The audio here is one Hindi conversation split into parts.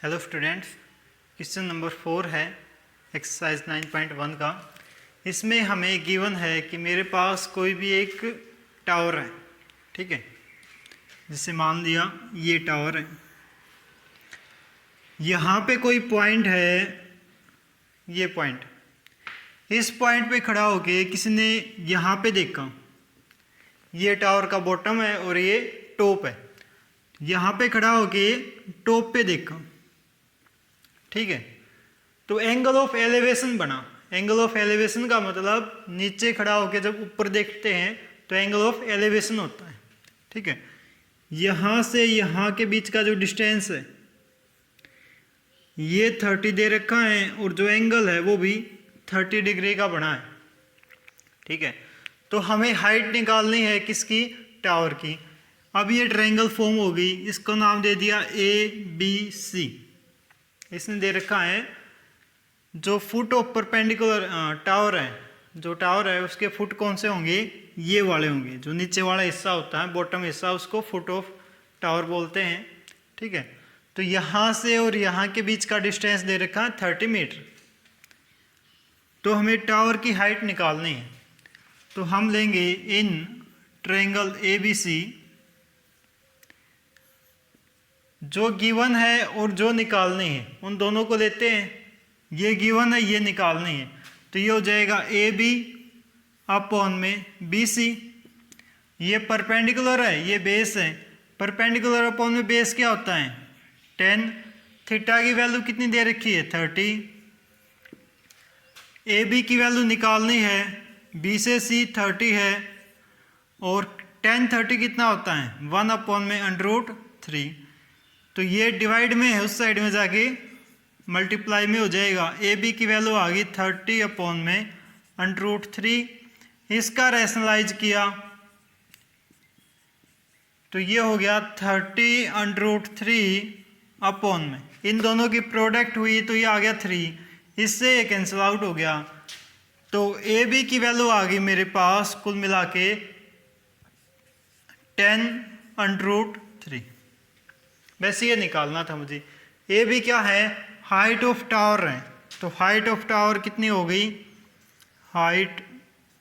हेलो स्टूडेंट्स, क्वेश्चन नंबर 4 है एक्सरसाइज 9.1 का। इसमें हमें गिवन है कि मेरे पास कोई भी एक टावर है, ठीक है। जैसे मान लिया ये टावर है, यहाँ पे कोई पॉइंट है, ये पॉइंट। इस पॉइंट पे खड़ा होके किसी ने यहाँ पे देखा, ये टावर का बॉटम है और ये टॉप है। यहाँ पे खड़ा होके टॉप पे देखा, ठीक है। तो एंगल ऑफ एलिवेशन बना। एंगल ऑफ एलिवेशन का मतलब नीचे खड़ा होकर जब ऊपर देखते हैं तो एंगल ऑफ एलिवेशन होता है, ठीक है। यहाँ से यहाँ के बीच का जो डिस्टेंस है ये 30 दे रखा है और जो एंगल है वो भी 30 डिग्री का बना है, ठीक है। तो हमें हाइट निकालनी है किसकी? टावर की। अब ये ट्रायंगल फॉर्म होगी, इसको नाम दे दिया ABC। इसने दे रखा है जो फुट ऑफ परपेंडिकुलर टावर है, जो टावर है उसके फुट कौन से होंगे? ये वाले होंगे। जो नीचे वाला हिस्सा होता है, बॉटम हिस्सा, उसको फुट ऑफ टावर बोलते हैं, ठीक है। तो यहाँ से और यहाँ के बीच का डिस्टेंस दे रखा है 30 मीटर। तो हमें टावर की हाइट निकालनी है। तो हम लेंगे इन ट्रायंगल ABC जो गिवन है और जो निकालनी है, उन दोनों को लेते हैं। ये गिवन है, ये निकालनी है, तो ये हो जाएगा AB अपॉन में BC। ये परपेंडिकुलर है, ये बेस है। परपेंडिकुलर अपॉन में बेस क्या होता है? 10। थीटा की वैल्यू कितनी दे रखी है? 30। AB की वैल्यू निकालनी है, B से C 30 है और 10 30 कितना होता है? 1 अपॉन में √3। तो ये डिवाइड में है, उस साइड में जाके मल्टीप्लाई में हो जाएगा। AB की वैल्यू आ गई 30 अपॉन में √3। इसका रैशनलाइज किया तो ये हो गया 30 √3 अपॉन में, इन दोनों की प्रोडक्ट हुई तो ये आ गया 3। इससे ये कैंसिल आउट हो गया। तो AB की वैल्यू आ गई मेरे पास कुल मिला के 10 √3। वैसे ये निकालना था मुझे। AB क्या है? हाइट ऑफ टावर है। तो हाइट ऑफ टावर कितनी हो गई? हाइट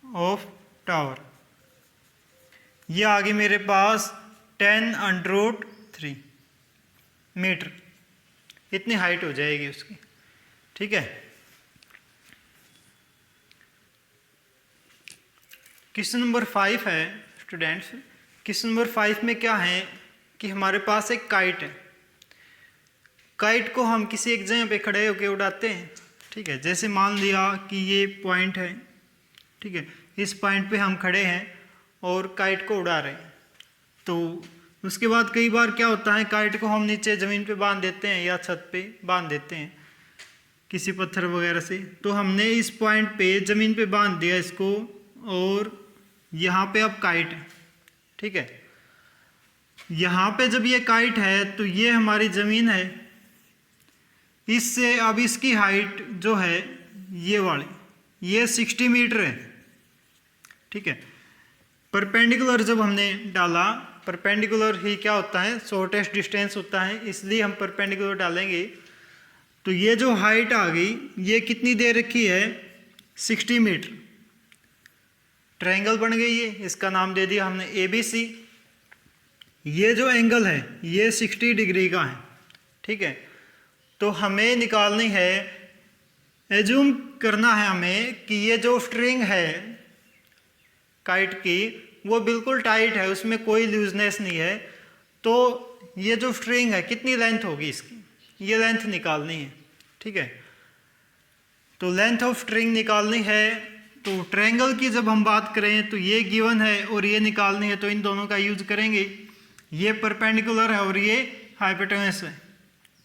ऑफ टावर ये आ गई मेरे पास 10 √3 मीटर। इतनी हाइट हो जाएगी उसकी, ठीक है। क्वेश्चन नंबर 5 है स्टूडेंट्स। क्वेश्चन नंबर 5 में क्या है कि हमारे पास एक काइट है। काइट को हम किसी एक जगह पे खड़े होकर उड़ाते हैं, ठीक है। जैसे मान लिया कि ये पॉइंट है, ठीक है। इस पॉइंट पे हम खड़े हैं और काइट को उड़ा रहे हैं। तो उसके बाद कई बार क्या होता है, काइट को हम नीचे ज़मीन पे बांध देते हैं या छत पे बांध देते हैं किसी पत्थर वगैरह से। तो हमने इस पॉइंट पे ज़मीन पे बांध दिया इसको और यहाँ पे अब काइट है, ठीक है। यहाँ पे जब ये काइट है तो ये हमारी ज़मीन है। इससे अब इसकी हाइट जो है ये वाली, ये 60 मीटर है, ठीक है। परपेंडिकुलर जब हमने डाला, परपेंडिकुलर ही क्या होता है? शॉर्टेस्ट डिस्टेंस होता है, इसलिए हम परपेंडिकुलर डालेंगे। तो ये जो हाइट आ गई ये कितनी दे रखी है? 60 मीटर। ट्रायंगल बन गई है, इसका नाम दे दिया हमने ABC। ये जो एंगल है ये 60 डिग्री का है, ठीक है। तो हमें निकालनी है, एज्यूम करना है हमें कि ये जो स्ट्रिंग है काइट की वो बिल्कुल टाइट है, उसमें कोई लूजनेस नहीं है। तो ये जो स्ट्रिंग है कितनी लेंथ होगी इसकी? ये लेंथ निकालनी है, ठीक है। तो लेंथ ऑफ स्ट्रिंग निकालनी है। तो ट्रायंगल की जब हम बात करें तो ये गिवन है और ये निकालनी है, तो इन दोनों का यूज करेंगे। ये परपेंडिकुलर है और ये हाइपोटेन्यूस है।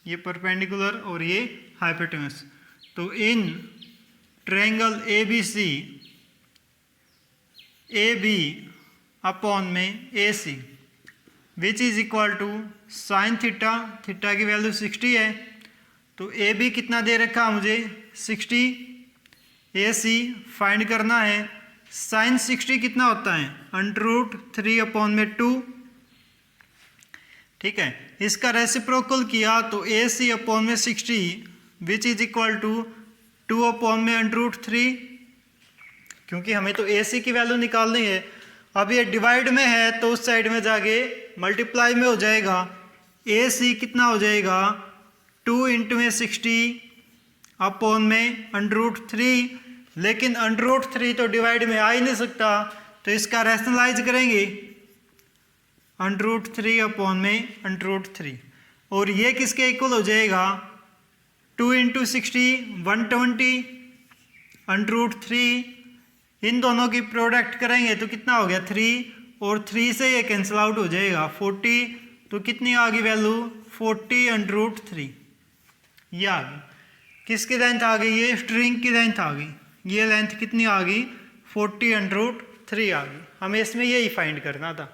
ये परपेंडिकुलर और ये हाइपोटेन्यूस। तो in triangle ABC AB upon में AC which is equal to sine theta, theta की वैल्यू 60 है। तो AB कितना दे रखा मुझे? 60। AC फाइंड करना है। साइन 60 कितना होता है? √3 अपॉन में 2, ठीक है। इसका रेसिप्रोकल किया तो ए सी अपॉन में 60 which is equal to 2 upon में √3, क्योंकि हमें तो ए सी की वैल्यू निकालनी है। अब ये डिवाइड में है तो उस साइड में जाके मल्टीप्लाई में हो जाएगा। ए सी कितना हो जाएगा 2 इंटू में 60 अपॉन में √3, लेकिन √3 तो डिवाइड में आ ही नहीं सकता, तो इसका रैशनलाइज करेंगे √3 अपॉन में √3, और ये किसके इक्वल हो जाएगा 2 इंटू 60 120 √3, इन दोनों की प्रोडक्ट करेंगे तो कितना हो गया 3, और 3 से ये कैंसिल आउट हो जाएगा 40, तो कितनी आ गई वैल्यू 40 √3, ये आ गई। किसकी लेंथ आ गई, ये स्ट्रिंग की लेंथ आ गई। ये लेंथ कितनी आ गई 40 √3 आ गई। हमें इसमें यही फाइंड करना था।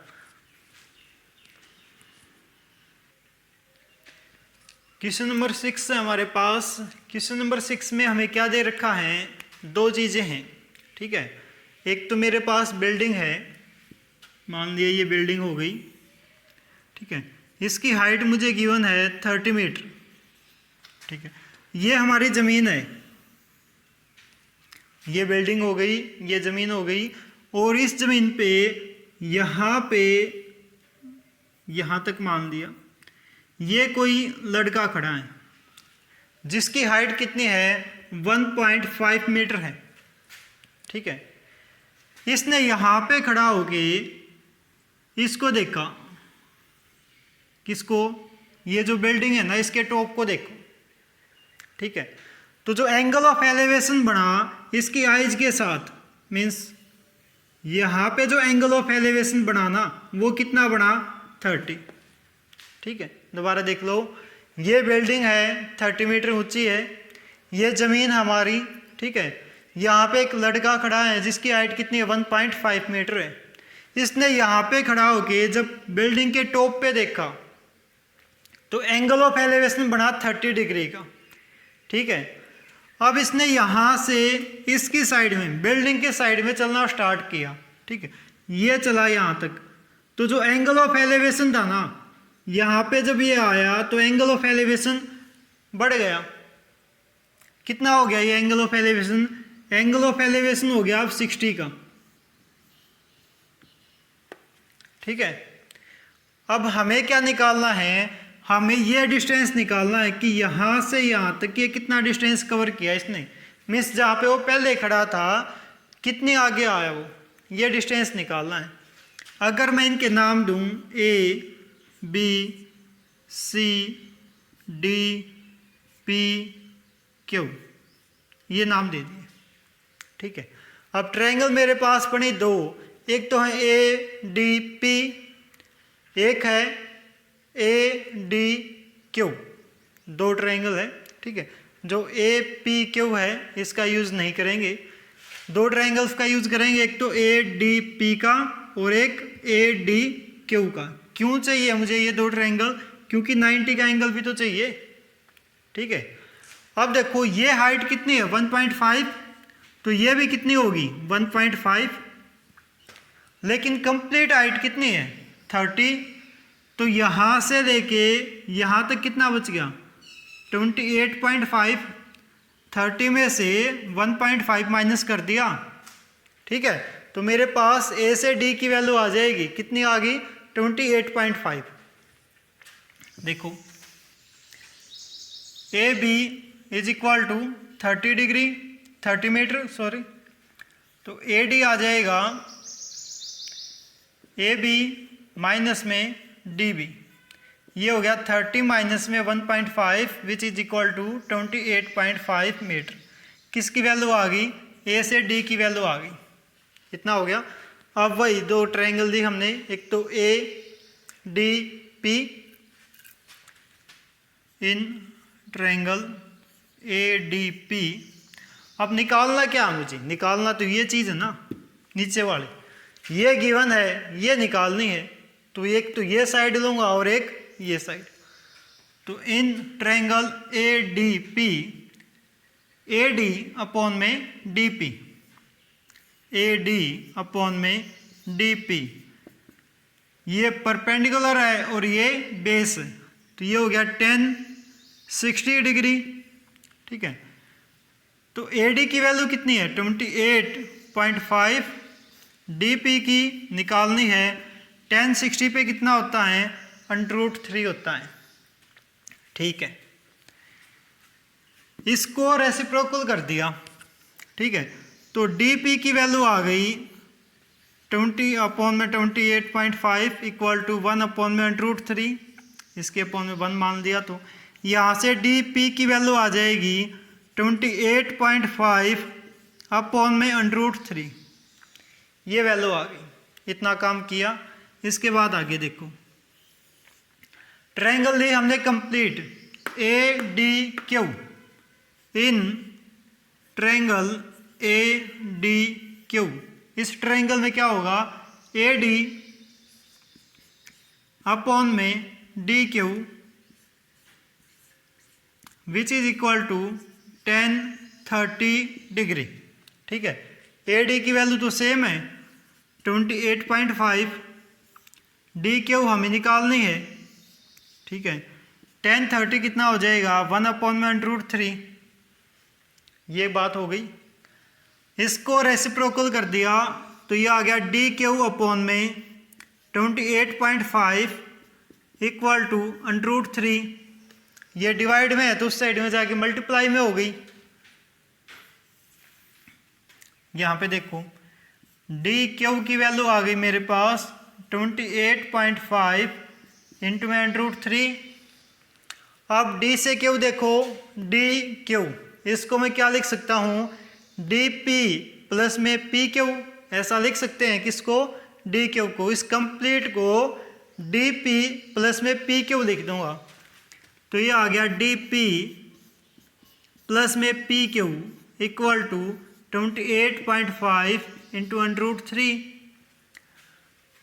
क्वेश्चन नंबर 6 है हमारे पास। क्वेश्चन नंबर 6 में हमें क्या दे रखा है, दो चीज़ें हैं, ठीक है। एक तो मेरे पास बिल्डिंग है, मान लिया ये बिल्डिंग हो गई, ठीक है। इसकी हाइट मुझे गिवन है 30 मीटर, ठीक है। ये हमारी ज़मीन है, ये बिल्डिंग हो गई, ये ज़मीन हो गई, और इस ज़मीन पे यहाँ तक मान लिया ये कोई लड़का खड़ा है जिसकी हाइट कितनी है 1.5 मीटर है, ठीक है। इसने यहाँ पे खड़ा होके इसको देखा, किसको, ये जो बिल्डिंग है ना इसके टॉप को देखो, ठीक है। तो जो एंगल ऑफ एलिवेशन बना इसकी आइज के साथ, मीन्स यहाँ पे जो एंगल ऑफ एलिवेशन बना ना वो कितना बना 30, ठीक है। दोबारा देख लो, ये बिल्डिंग है 30 मीटर ऊंची है, ये ज़मीन हमारी, ठीक है। यहाँ पे एक लड़का खड़ा है जिसकी हाइट कितनी है 1.5 मीटर है। इसने यहाँ पे खड़ा होके जब बिल्डिंग के टॉप पे देखा तो एंगल ऑफ एलिवेशन बना 30 डिग्री का, ठीक है। अब इसने यहाँ से इसकी साइड में, बिल्डिंग के साइड में चलना स्टार्ट किया, ठीक है। ये चला यहाँ तक, तो जो एंगल ऑफ एलिवेशन था ना यहाँ पे जब ये आया तो एंगल ऑफ एलिवेशन बढ़ गया। कितना हो गया ये angle of elevation, angle of elevation हो गया अब 60 का, ठीक है। अब हमें क्या निकालना है, हमें ये डिस्टेंस निकालना है कि यहाँ से यहाँ तक ये कितना डिस्टेंस कवर किया इसने, मीन्स जहाँ पे वो पहले खड़ा था कितनी आगे आया वो, ये डिस्टेंस निकालना है। अगर मैं इनके नाम दूँ A B C D P Q, ये नाम दे दिए, ठीक है। अब ट्रायंगल मेरे पास बने दो, एक तो है ADP, एक है ADQ, दो ट्रायंगल है, ठीक है। जो APQ है इसका यूज़ नहीं करेंगे, दो ट्रायंगल्स का यूज़ करेंगे, एक तो ADP का और एक ADQ का। क्यों चाहिए मुझे ये दो ट्रायंगल, क्योंकि 90 का एंगल भी तो चाहिए, ठीक है। अब देखो ये हाइट कितनी है 1.5, तो ये भी कितनी होगी 1.5, लेकिन कंप्लीट हाइट कितनी है 30, तो यहाँ से लेके यहाँ तक कितना बच गया 28.5, 30 में से 1.5 माइनस कर दिया, ठीक है। तो मेरे पास A से D की वैल्यू आ जाएगी, कितनी आ गई 28.5। देखो AB is equal to 30 degree 30 metre sorry, तो AD आ जाएगा AB माइनस में DB, ये हो गया 30 माइनस में 1.5 which is equal to 28.5 metre. किसकी वैल्यू आ गई, A से D की वैल्यू आ गई, इतना हो गया। अब वही दो ट्रायंगल दी हमने, एक तो ADP इन ट्रायंगल ADP। अब निकालना क्या मुझे, निकालना तो ये चीज़ है ना नीचे वाले, ये गिवन है, ये निकालनी है, तो एक तो ये साइड लूँगा और एक ये साइड। तो in triangle ADP AD upon में DP, AD अपॉन में DP, ये परपेंडिकुलर है और ये बेस है, तो ये हो गया 10 60 डिग्री। ठीक है, तो AD की वैल्यू कितनी है 28.5, DP की निकालनी है। 10 60 पे कितना होता है √3 होता है। ठीक है, इसको रेसिप्रोकल कर दिया। ठीक है, तो DP की वैल्यू आ गई 20/28.5 इक्वल टू 1/√3, इसके अपॉन में 1 मान दिया, तो यहाँ से DP की वैल्यू आ जाएगी 28.5/√3, ये वैल्यू आ गई। इतना काम किया। इसके बाद आगे देखो, ट्रायंगल ली हमने complete ADQ। In triangle ADQ, इस ट्रायंगल में क्या होगा AD अपॉन में DQ which is equal to 10 30 degree. ठीक है, AD की वैल्यू तो सेम है 28.5, DQ हमें निकालनी है। ठीक है, 10 30 कितना हो जाएगा 1/√3, ये बात हो गई। इसको रेसिप्रोकल कर दिया तो ये आ गया DQ अपॉन में 28.5 इक्वल टू √3, ये डिवाइड में है तो उस साइड में जाके मल्टीप्लाई में हो गई। यहाँ पे देखो DQ की वैल्यू आ गई मेरे पास 28.5 इंटू में √3। अब D से Q देखो, DQ इसको मैं क्या लिख सकता हूँ DP प्लस में PQ, ऐसा लिख सकते हैं किसको DQ को। इस कंप्लीट को DP प्लस में PQ लिख दूंगा, तो ये आ गया DP प्लस में PQ इक्वल टू 28.5 इंटू √3।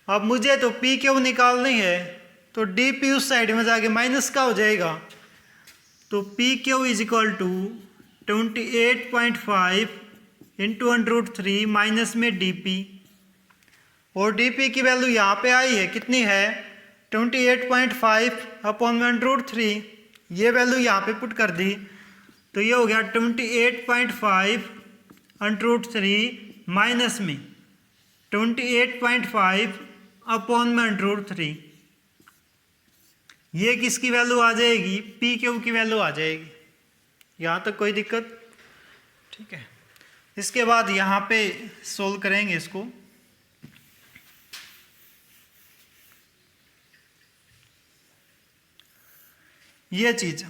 अब मुझे तो PQ निकालनी है, तो DP उस साइड में जाके माइनस का हो जाएगा, तो PQ is equal to 28.5 into √3 minus में DP, और DP की वैल्यू यहाँ पे आई है कितनी है 28.5 अपॉन में √3, ये वैल्यू यहाँ पे पुट कर दी, तो ये हो गया 28.5 √3 माइनस में 28.5 अपॉन में √3, ये किसकी वैल्यू आ जाएगी PQ की वैल्यू आ जाएगी। यहाँ तक कोई दिक्कत? ठीक है, इसके बाद यहाँ पे सोल्व करेंगे इसको। ये चीज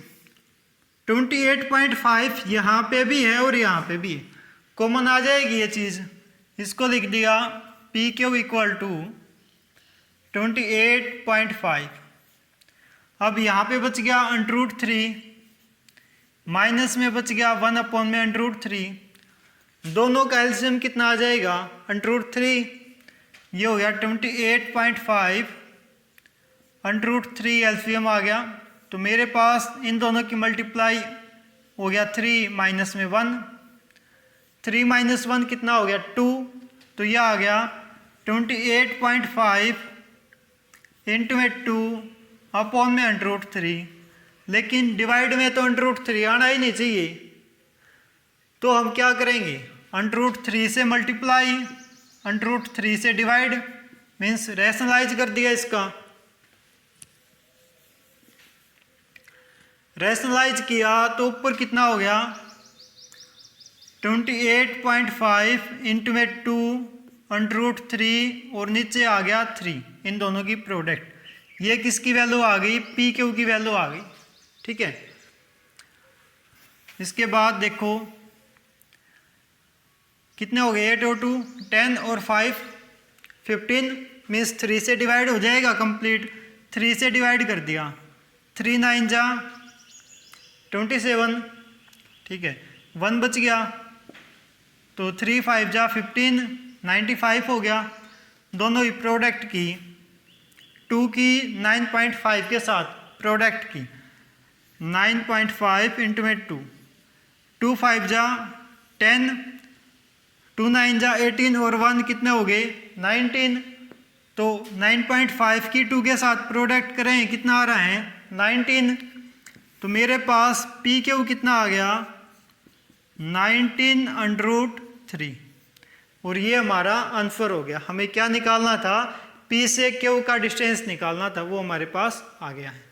28.5 यहाँ पे भी है और यहाँ पे भी है, कॉमन आ जाएगी ये चीज। इसको लिख दिया PQ इक्वल टू 28.5। अब यहाँ पे बच गया √3 माइनस में बच गया 1 अपॉन में √3, दोनों का एलसीएम कितना आ जाएगा √3, ये हो गया 28.5 √3 एलसीएम आ गया, तो मेरे पास इन दोनों की मल्टीप्लाई हो गया 3 माइनस में 1, 3 माइनस 1 कितना हो गया 2, तो यह आ गया 28.5 इंटू में 2 अपॉन में √3, लेकिन डिवाइड में तो √3 आना ही नहीं चाहिए, तो हम क्या करेंगे √3 से मल्टीप्लाई √3 से डिवाइड, मीन्स रैशनलाइज कर दिया इसका। रैशनलाइज किया तो ऊपर कितना हो गया 28.5 इंटू में 2 √3 और नीचे आ गया 3, इन दोनों की प्रोडक्ट, ये किसकी वैल्यू आ गई PQ की वैल्यू आ गई। ठीक है, इसके बाद देखो कितने हो गए 8 और 2 10 और 5 15, मीन्स 3 से डिवाइड हो जाएगा कंप्लीट, 3 से डिवाइड कर दिया, 3 9 जा 27। ठीक है, 1 बच गया, तो 3 5 जा 15 95 हो गया। दोनों ही प्रोडक्ट की 2 की 9.5 के साथ प्रोडक्ट की 9.5 इंटू में 2, 2 5 जा 10, 2 9 जा 18 और 1 कितने हो गए 19, तो 9.5 की 2 के साथ प्रोडक्ट करें, कितना आ रहा है 19। तो मेरे पास पी क्यू कितना आ गया 19√3, और ये हमारा आंसर हो गया। हमें क्या निकालना था, पी से क्यू का डिस्टेंस निकालना था, वो हमारे पास आ गया है।